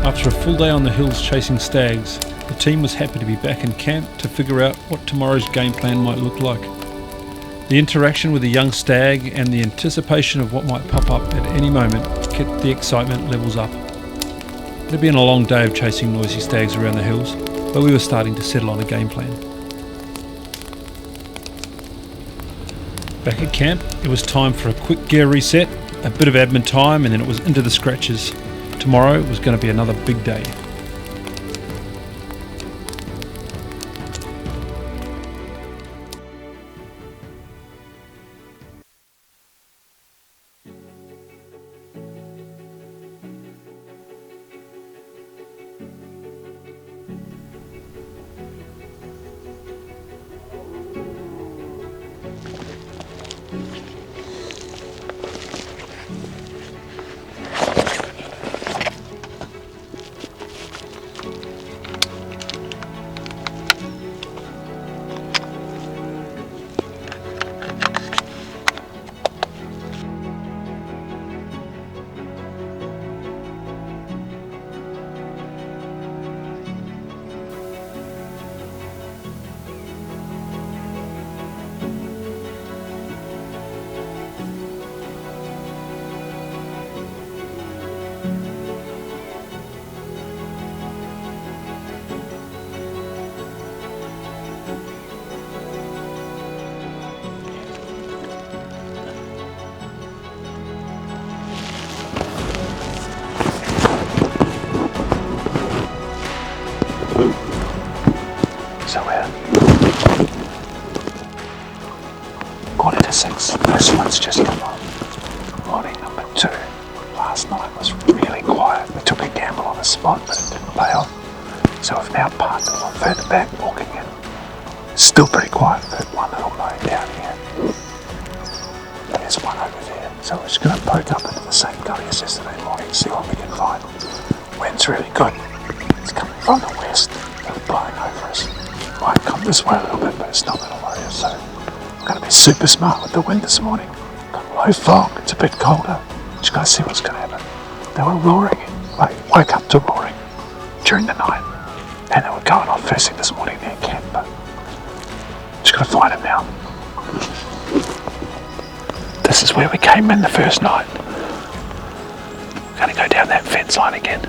After a full day on the hills chasing stags, the team was happy to be back in camp to figure out what tomorrow's game plan might look like. The interaction with a young stag and the anticipation of what might pop up at any moment kept the excitement levels up. It had been a long day of chasing noisy stags around the hills, but we were starting to settle on a game plan. Back at camp, it was time for a quick gear reset, a bit of admin time, and then it was into the scratches. Tomorrow was going to be another big day. So we're 5:45. First one's just come on. Morning number 2. Last night was really quiet. We took a gamble on a spot, but it didn't pay off. So we've now parked a little further back, walking in. It's still pretty quiet, but one little moan down here. There's one over there. So we're just going to poke up into the same gully as yesterday morning, see what we can find. Wind's really good. It's coming from the west, it's blowing over us. Might come this way a little bit, but it's not going to worry us. So we're going to be super smart with the wind this morning. Got low fog, it's a bit colder. Just got to see what's going to happen. They were roaring, like woke up to roaring during the night, and they were going off first thing this morning near camp. But just got to find them now. This is where we came in the first night. We're going to go down that fence line again.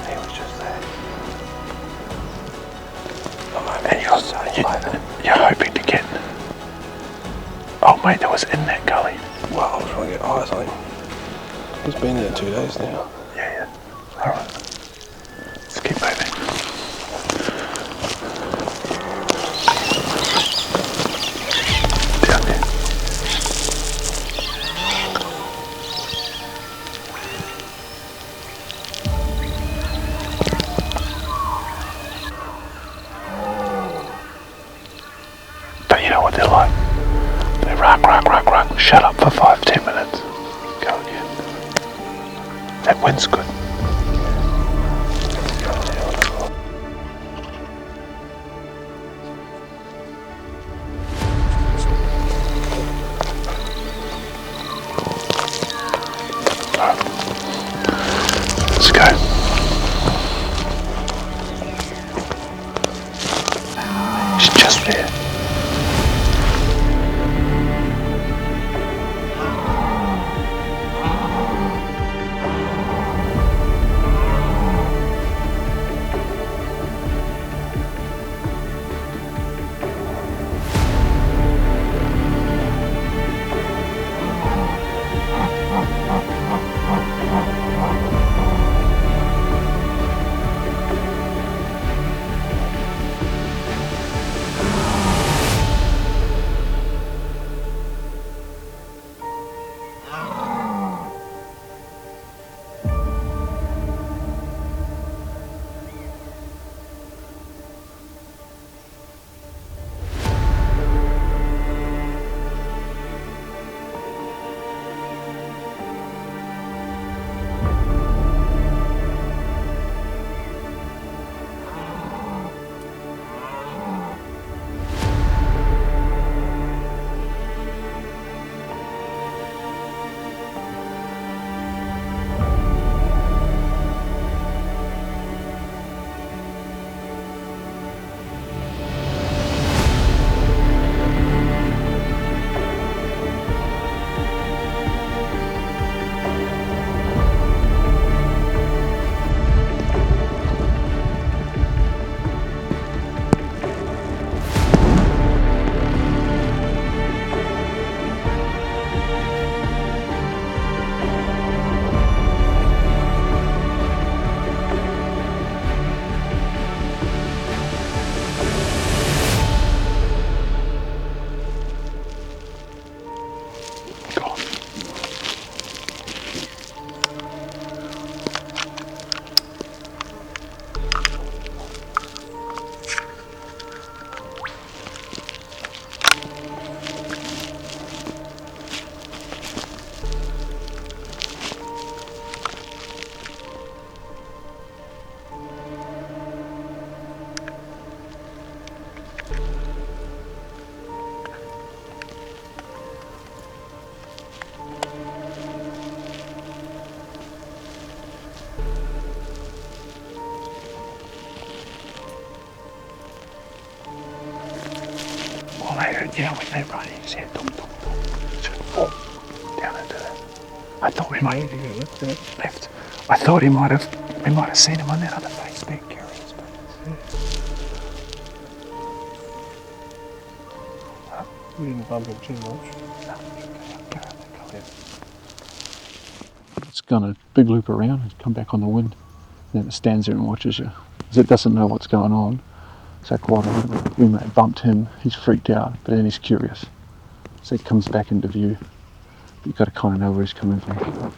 He was just there. And you're hoping to get... Oh mate, that was in that gully. Well, I'm trying to get eyes on him. He's been there 2 days now. Yeah. Alright. Let's keep moving. Down there. But you know what they're like? They rock, shut up for 5-10 minutes. Go again. That wind's good. Alright. Let's go. It's just there. Yeah, when they run, his head should fall down into it. I thought we might left. I thought we might have seen him on that other face being curious, but We didn't bump him too much. it's gone a big loop around and come back on the wind. Then it stands there and watches you. Because it doesn't know what's going on. So quite often we may have bumped him, he's freaked out, but then he's curious. So he comes back into view. But you've got to kind of know where he's coming from.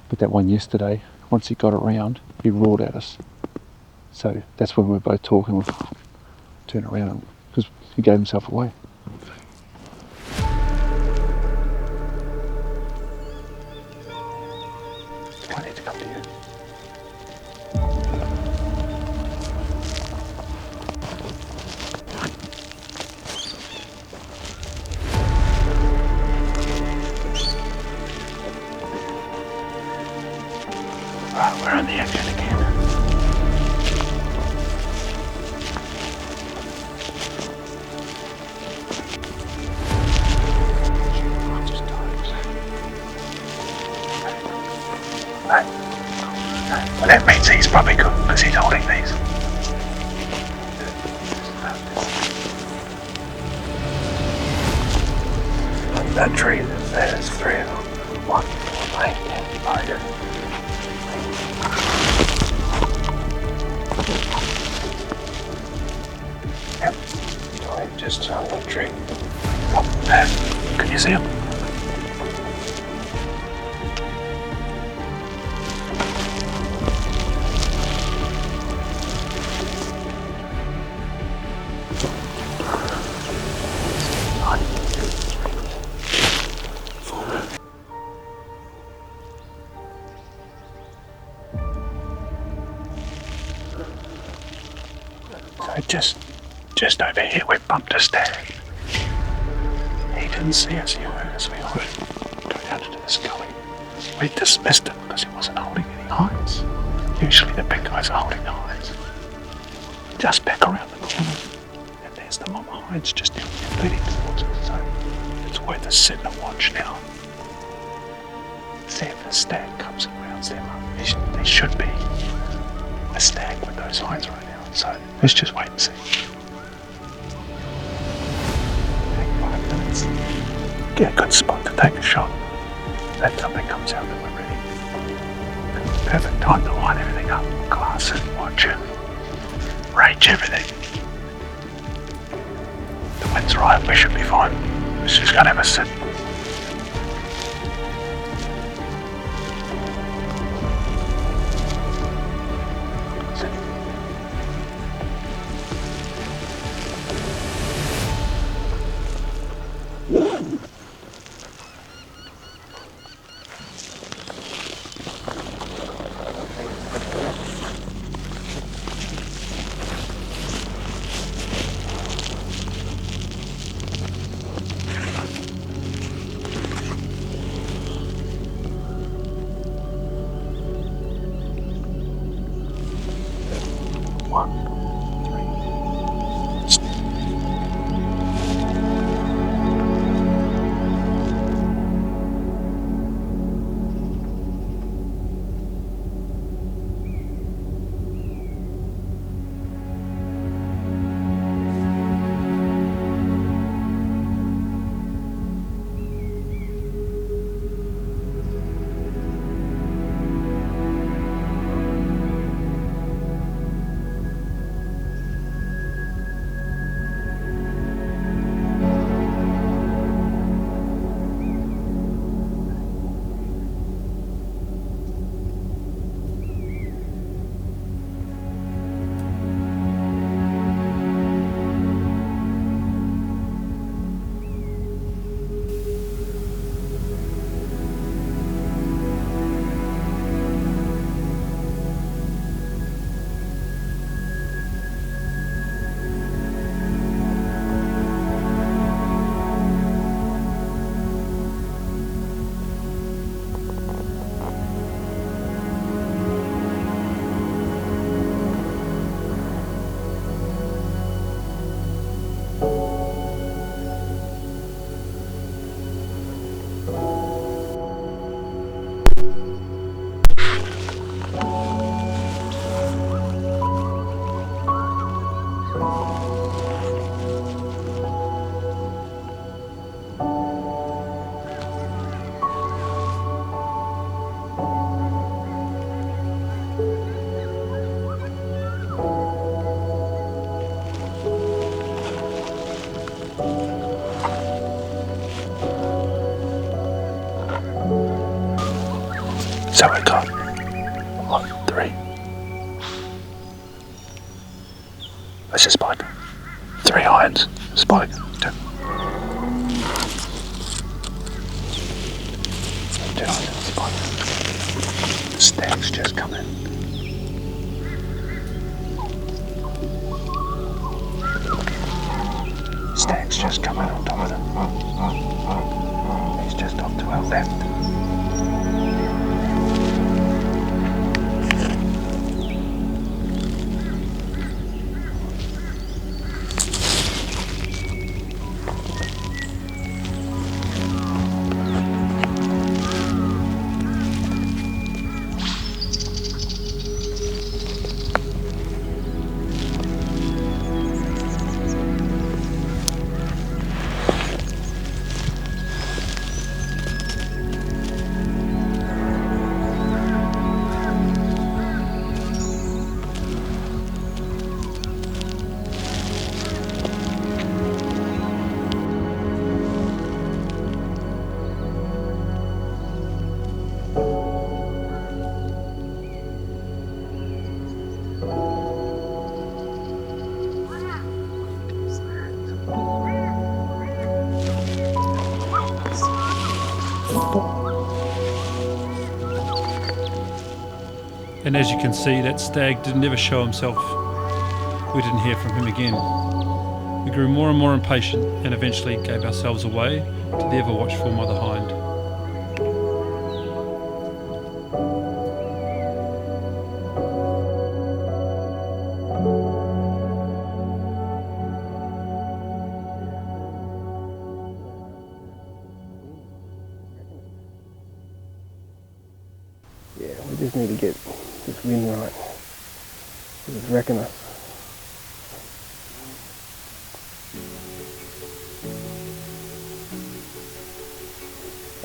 But that one yesterday, once he got around, he roared at us. So that's when we were both talking, we turned around because he gave himself away. I need to come to you. Right, we're on the exit again. Well, that means he's probably good because he's holding these. That tree, there's 3 of them. 1, 4, 8, 10, 5. Yep. Just on the tree. Oh, there. Can you see him? So just over here we bumped a stag. He didn't see us, he heard us, we heard him go down into this gully. We dismissed it because he wasn't holding any hinds. Usually the big guys are holding the hinds. Just back around the corner and there's the mama hinds just down there leading towards us. So it's worth us sitting and watch now. See if the stag comes and rounds them up. There should be a stag with those hinds right now. So let's just wait and see. Take 5 minutes. Get a good spot to take a shot. If something comes out that we're ready. Perfect time to line everything up. Glass it, watch it. Range everything. The wind's right, we should be fine. We're just gonna have a sit. So we got 3. Let's just spike. 3 hinds. Spike. 2. 2 hinds. Spike. The stag's just come in. Stag's just come in on top of them. He's just off to our left. And as you can see, that stag didn't ever show himself. We didn't hear from him again. We grew more and more impatient and eventually gave ourselves away to the ever watchful mother hind. Yeah, we just need to get this wind right. It's wrecking us.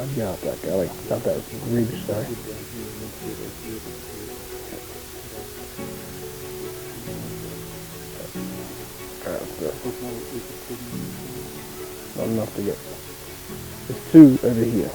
I'd go up that gully, up that ridge, sorry. Not enough to get. There's 2 over here.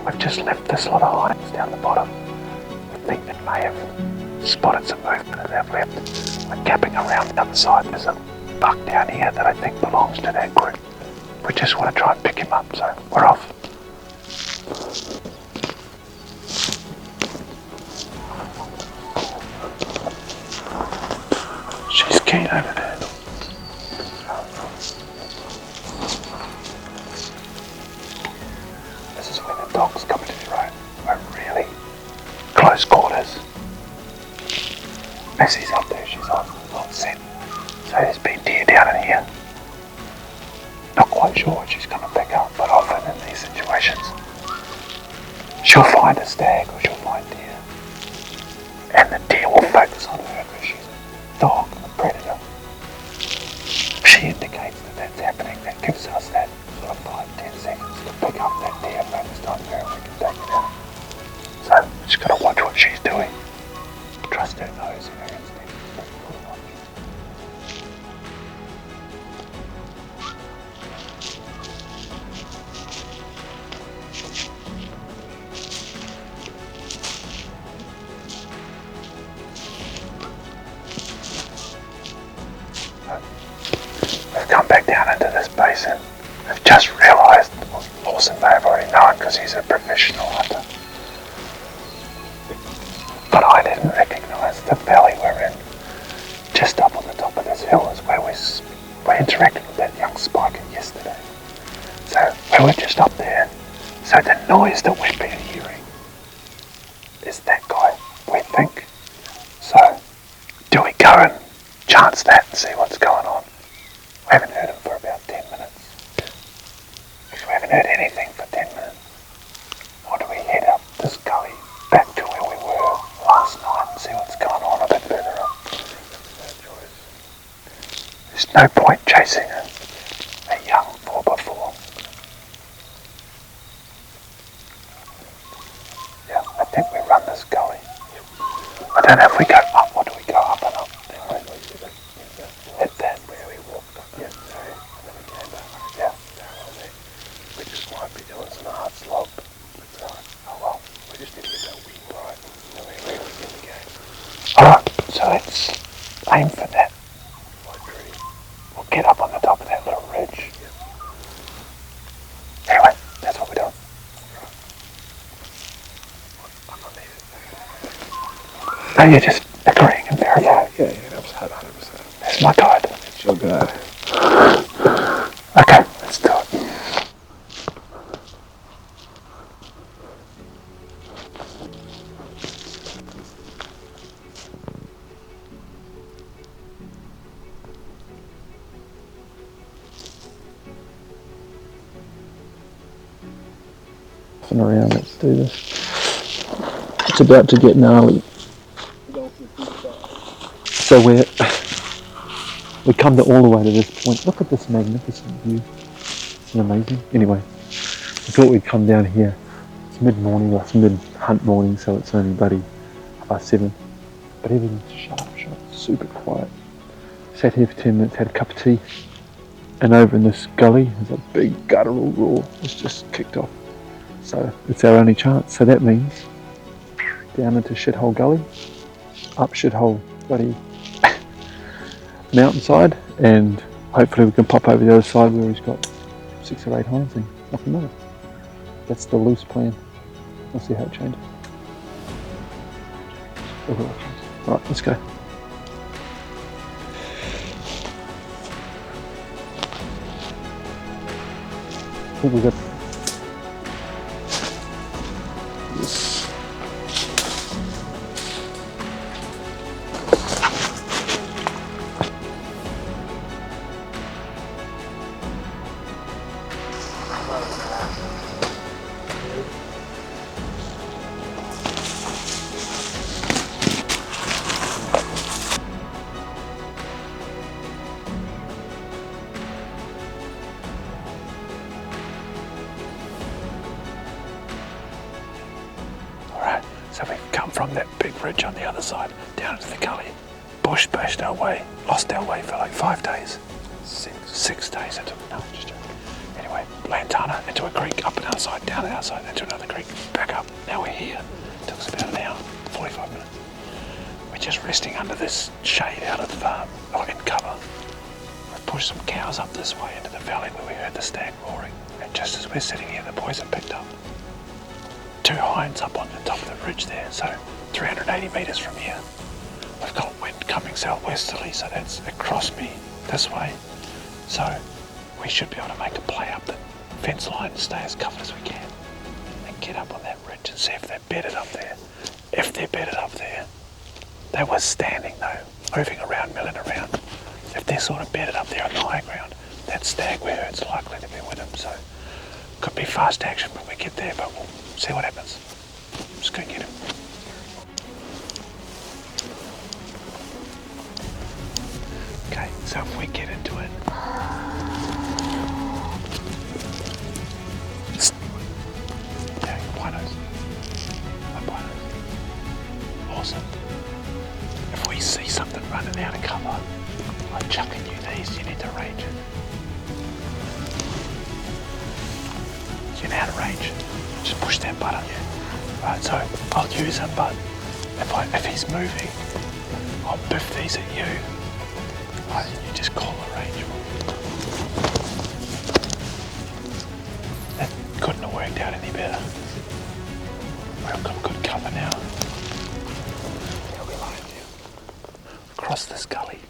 We've just left this lot of hinds down the bottom. I think they may have spotted some movement and they've left. We're capping around the other side. There's a buck down here that I think belongs to that group. We just want to try and pick him up, so we're off. She's keen over there. This is where the dogs come into their own. We're really close quarters. Missie's up there, she's on scent. So there's been deer down in here. Not quite sure what she's going to pick up, but often in these situations, she'll find a stag or she'll find deer. And the deer will focus on her because she's a dog, a predator. If she indicates that that's happening, that gives us that sort of 5-10 seconds to pick up that deer focused on her and we can take it out. So, we just got to watch what she's doing. Trust her nose and her instincts. We've come back down into this basin. I've just realised, Lawson may have already known because he's a professional hunter. But I didn't recognise the valley we're in. Just up on the top of this hill is where we interacted with that young spiker yesterday. So we were just up there. So the noise that we've been hearing is that guy, we think. So do we go and chance that and see what's going on? We haven't heard him for about 10 minutes. Because we haven't heard anything for 10 minutes. Or do we head up this gully back to where we were last night and see what's going on a bit further up? There's no point chasing a young 4x4. Yeah, I think we run this gully. I don't know if we go up or do we go up and up. Hit that where we walked up. Yeah, sorry. And then we came back. Yeah. We just might be doing some hard slope. Oh well, we just need to get that wind right. And then we're really in the game. Alright, so let's aim for that. We'll get up on the top of that little ridge. Anyway, that's what we're doing. No, you're just agreeing and verifying. Yeah, that's 100%. That's my guide. It's your guy. Okay, let's do it. Around, let's do this. It's about to get gnarly. So we come to all the way to this point. Look at this magnificent view. It's amazing. Anyway, we thought we'd come down here. It's mid-morning, or it's mid-hunt morning, so it's only bloody 7. But everything's sharp, super quiet. Sat here for 10 minutes, had a cup of tea, and over in this gully, there's a big guttural roar. It's just kicked off. So it's our only chance. So that means down into Shithole Gully, up Shithole bloody mountainside, and hopefully we can pop over the other side where he's got 6 or 8 hinds and knock him over. That's the loose plan. We'll see how it changes. Alright, let's go. I think we got this. So we've come from that big ridge on the other side down into the gully, bush bashed our way, lost our way for like 5 days. 6 days into no, just joking. Anyway, Lantana into a creek, up and outside, down and outside, into another creek, back up. Now we're here. It took us about an hour, 45 minutes. We're just resting under this shade out of the farm, or in cover. We've pushed some cows up this way into the valley where we heard the stag roaring. And just as we're sitting here, the boys have picked up 2 hinds up on the top of the ridge there, so 380 metres from here. We've got wind coming southwesterly, so that's across me this way. So we should be able to make a play up the fence line and stay as covered as we can and get up on that ridge and see if they're bedded up there. If they're bedded up there, they were standing though, moving around, milling around. If they're sort of bedded up there on the high ground, that stag we heard is likely to be with them, so could be fast action when we get there, but we'll see what happens. Just go get him. Okay, so if we get into it. Yeah, binos. My binos. Awesome. If we see something running out of cover, I'm chucking you these, you need to range it. You know how to range. Just push that button. Right, so I'll use him, but if he's moving, I'll biff these at you. Right, you just call the range. That couldn't have worked out any better. We've got good cover now. Across this gully,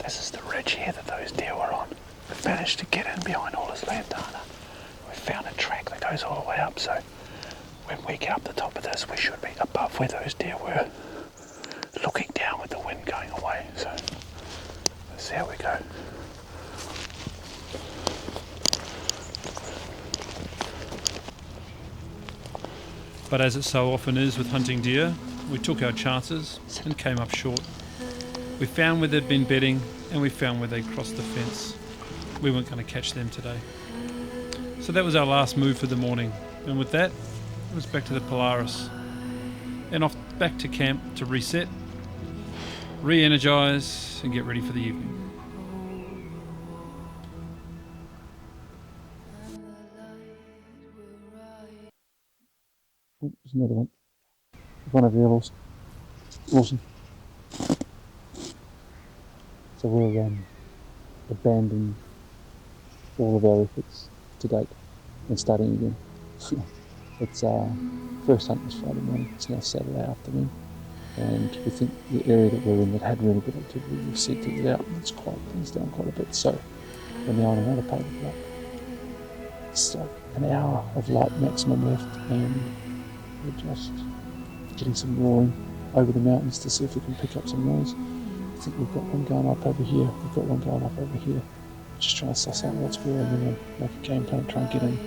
this is the ridge here that those deer were on. We've managed to get in behind all this lantana. We've found a track that goes all the way up, so when we get up the top of this, we should be above where those deer were, looking down with the wind going away. So let's see how we go. But as it so often is with hunting deer, we took our chances and came up short. We found where they'd been bedding, and we found where they crossed the fence. We weren't going to catch them today. So that was our last move for the morning, and with that, it was back to the Polaris and off back to camp to reset, re-energise and get ready for the evening. Oh, there's another one. One of the others. Awesome. So we're abandoning all of our efforts to date and starting again. It's first hunt was Friday morning, it's now Saturday afternoon, and we think the area that we're in that had really good activity, we've centred it out and it's quiet things down quite a bit. So we're now on another pavement block. It's like an hour of light maximum left, and we're just getting some roaring over the mountains to see if we can pick up some noise. I think we've got one going up over here, we've got one going up over here. Just trying to suss out what's where, and then we'll make a game plan, try and get in.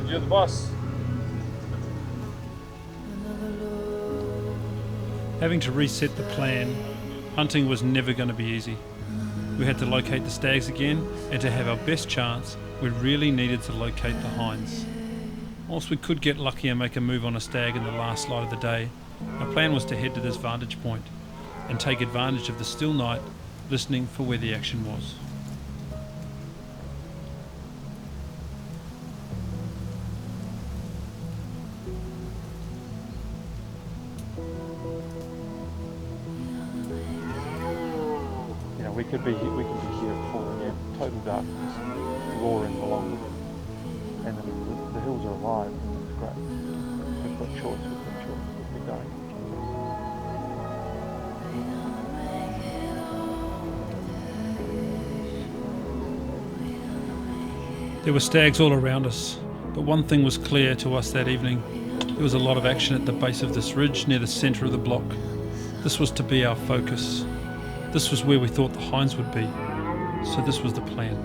You're the boss. Having to reset the plan, hunting was never going to be easy. We had to locate the stags again, and to have our best chance, we really needed to locate the hinds. Whilst we could get lucky and make a move on a stag in the last light of the day, our plan was to head to this vantage point and take advantage of the still night, listening for where the action was. We could be here at 4 a.m, total darkness, roaring along with it. And the hills are alive, it's great. We've got choice, we're going. There were stags all around us, but one thing was clear to us that evening. There was a lot of action at the base of this ridge near the centre of the block. This was to be our focus. This was where we thought the hinds would be, so this was the plan.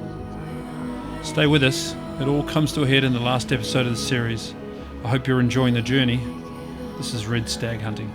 Stay with us, it all comes to a head in the last episode of the series. I hope you're enjoying the journey. This is Red Stag Hunting.